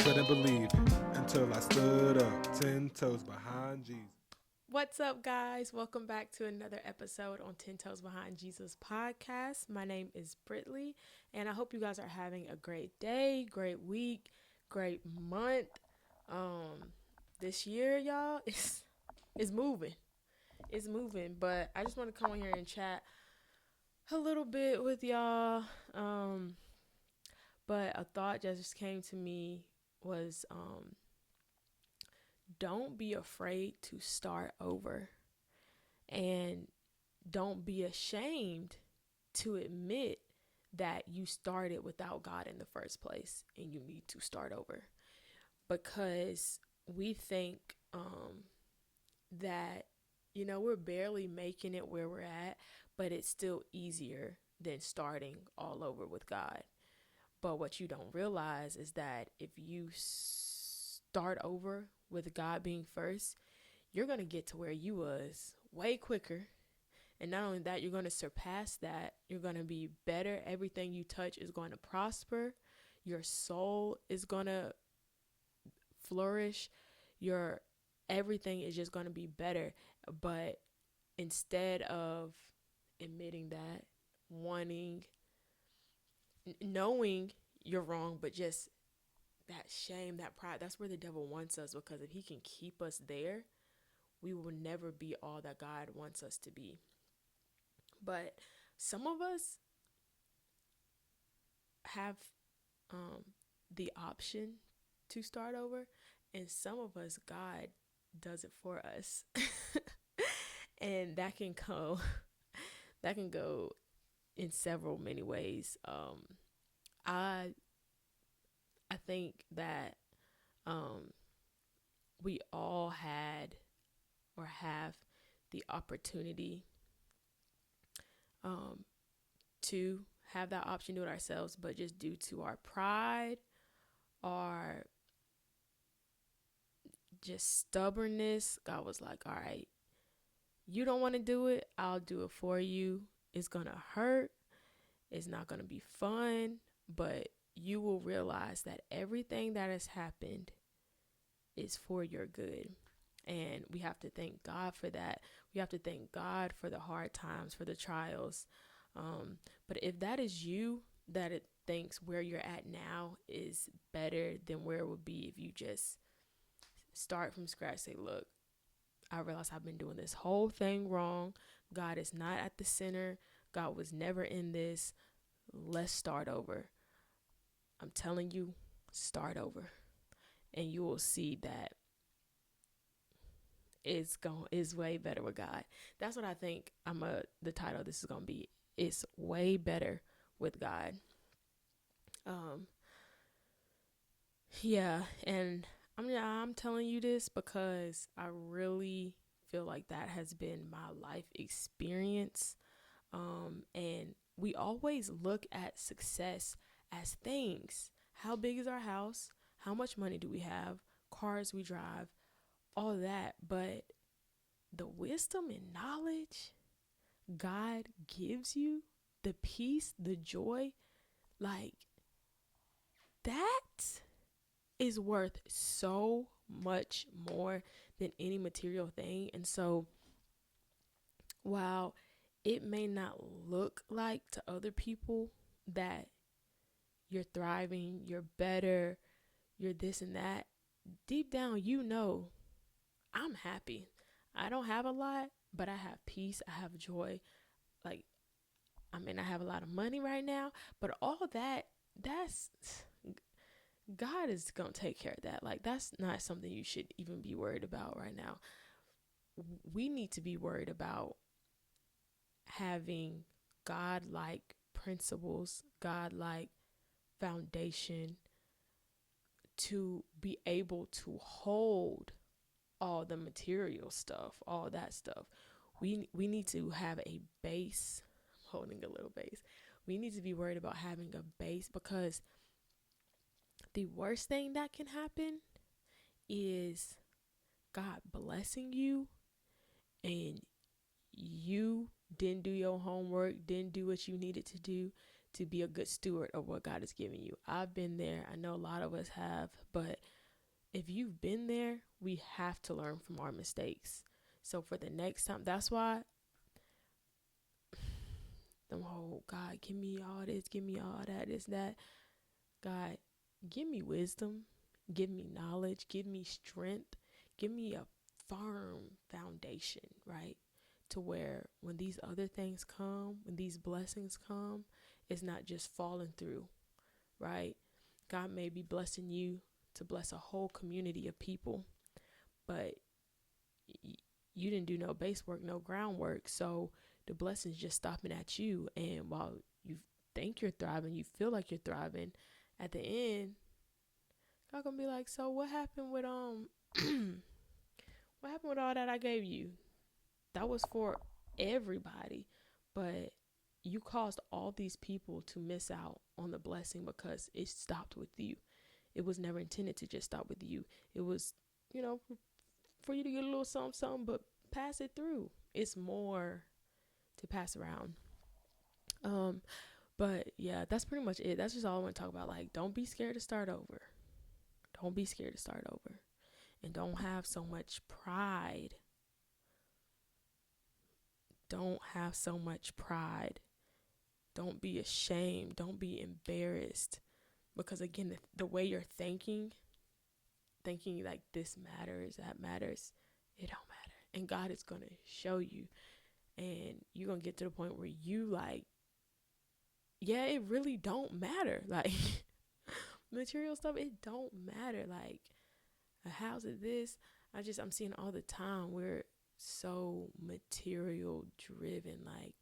Couldn't believe it until I stood up 10 toes behind Jesus. What's up, guys? Welcome back to another episode on 10 Toes Behind Jesus podcast. My name is Britley, and I hope you guys are having a great day, great week, great month. Um, this year, y'all, is moving. It's moving, but I just want to come on here and chat a little bit with y'all. But a thought that just came to me was don't be afraid to start over. And don't be ashamed to admit that you started without God in the first place and you need to start over. Because we think that, we're barely making it where we're at, but it's still easier than starting all over with God. But what you don't realize is that if you start over with God being first, you're going to get to where you was way quicker. And not only that, you're going to surpass that. You're going to be better. Everything you touch is going to prosper. Your soul is going to flourish. Your everything is just going to be better. But instead of admitting that, wanting, knowing you're wrong, but just that shame, that pride, that's where the devil wants us, because if he can keep us there, we will never be all that God wants us to be. But some of us have um, the option to start over, and some of us, God does it for us. And that can go in several many ways. I I think that um, we all had or have the opportunity um, to have that option to do it ourselves, but just due to our pride, our just stubbornness, God was like, all right, you don't want to do it, I'll do it for you. It's going to hurt. It's not going to be fun, but you will realize that everything that has happened is for your good. And we have to thank God for that. We have to thank God for the hard times, for the trials. But if that is you, that it thinks where you're at now is better than where it would be if you just start from scratch, say, look, I realize I've been doing this whole thing wrong. God is not at the center. God was never in this. Let's start over. I'm telling you, start over. And you will see that it's way better with God. That's what I think the title of this is gonna be. It's way better with God. Um yeah, and I'm telling you this because I really feel like that has been my life experience. And we always look at success as things. How big is our house? How much money do we have? Cars we drive, all that. But the wisdom and knowledge God gives you, the peace, the joy, like that is worth so much more than any material thing. And so, while it may not look like to other people that you're thriving, you're better, you're this and that, deep down, I'm happy. I don't have a lot, but I have peace, I have joy. Like, I mean, I have a lot of money right now, but all that's God is going to take care of that. Like, that's not something you should even be worried about right now. We need to be worried about having God-like principles, God-like foundation to be able to hold all the material stuff, all that stuff. We need to have a base, holding a little base. We need to be worried about having a base, because the worst thing that can happen is God blessing you and you didn't do your homework, didn't do what you needed to do, to be a good steward of what God has given you. I've been there. I know a lot of us have, but if you've been there, we have to learn from our mistakes. So for the next time, that's why God, give me all this, give me all that, this, that. God, give me wisdom, give me knowledge, give me strength, give me a firm foundation, right? To where when these other things come, when these blessings come, it's not just falling through, right? God may be blessing you to bless a whole community of people, but you didn't do no base work, no groundwork. So the blessings just stopping at you. And while you think you're thriving, you feel like you're thriving, at the end, God gonna be like, so what happened with what happened with all that I gave you? That was for everybody, but you caused all these people to miss out on the blessing because it stopped with you. It was never intended to just stop with you. It was, for you to get a little something, something, but pass it through. It's more to pass around. But yeah, that's pretty much it. That's just all I want to talk about. Like, don't be scared to start over. Don't be scared to start over. And don't have so much pride. Don't have so much pride. Don't be ashamed. Don't be embarrassed. Because again, the way you're thinking like this matters, that matters, it don't matter. And God is going to show you. And you're going to get to the point where you like, yeah, it really don't matter. Like, material stuff, it don't matter. Like, a house of this, I'm seeing all the time, we're so material driven. Like,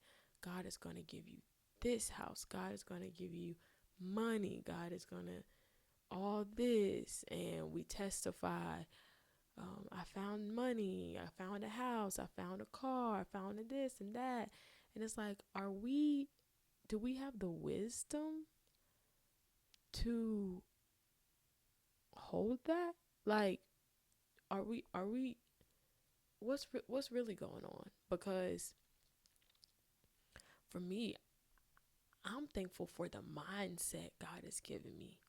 God is going to give you this house. God is going to give you money. God is going to all this. And we testify, I found money, I found a house, I found a car, I found a this and that. And it's like, do we have the wisdom to hold that? Like, are we what's really going on? Because for me, I'm thankful for the mindset God has given me.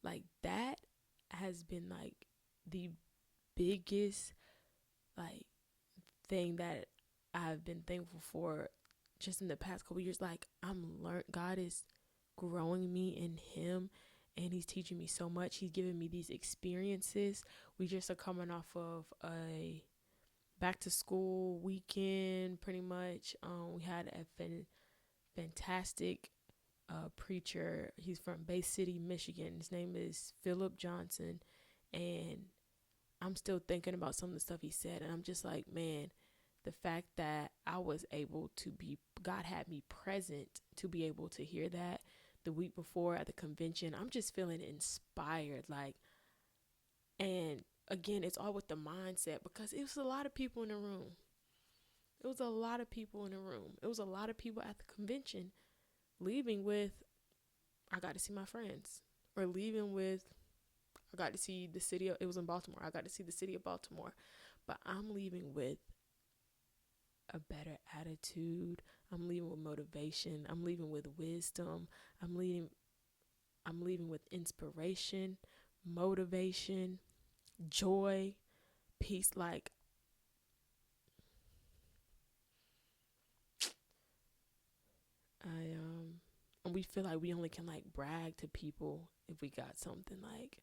Like, that has been like the biggest like thing that I've been thankful for just in the past couple years. Like, God is growing me in Him, and He's teaching me so much. He's giving me these experiences. We just are coming off of a back to school weekend, pretty much. We had a fantastic preacher. He's from Bay City, Michigan. His name is Philip Johnson, and I'm still thinking about some of the stuff he said, and I'm just like, man, the fact that I was able to God had me present to be able to hear that the week before at the convention. I'm just feeling inspired, like, and again, it's all with the mindset, because it was a lot of people in the room. It was a lot of people in the room. It was a lot of people at the convention leaving with, I got to see my friends, or leaving with, I got to see the city. It was in Baltimore. I got to see the city of Baltimore, but I'm leaving with a better attitude. I'm leaving with motivation. I'm leaving with wisdom. I'm leaving with inspiration, motivation, joy, peace. Like, and we feel like we only can like brag to people if we got something like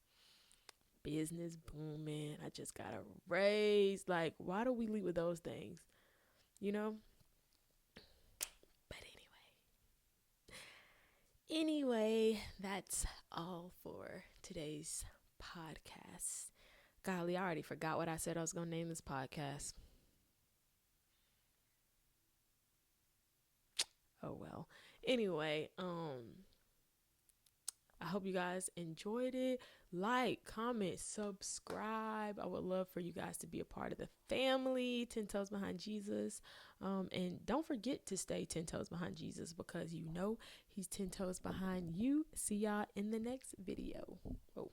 business booming. I just got a raise. Like, why do we lead with those things? But anyway, that's all for today's podcast. Golly, I already forgot what I said I was gonna name this podcast. Oh well. Anyway, I hope you guys enjoyed it. Like, comment, subscribe. I would love for you guys to be a part of the family, 10 Toes Behind Jesus. And don't forget to stay 10 toes behind Jesus, because He's 10 toes behind you. See y'all in the next video. Oh.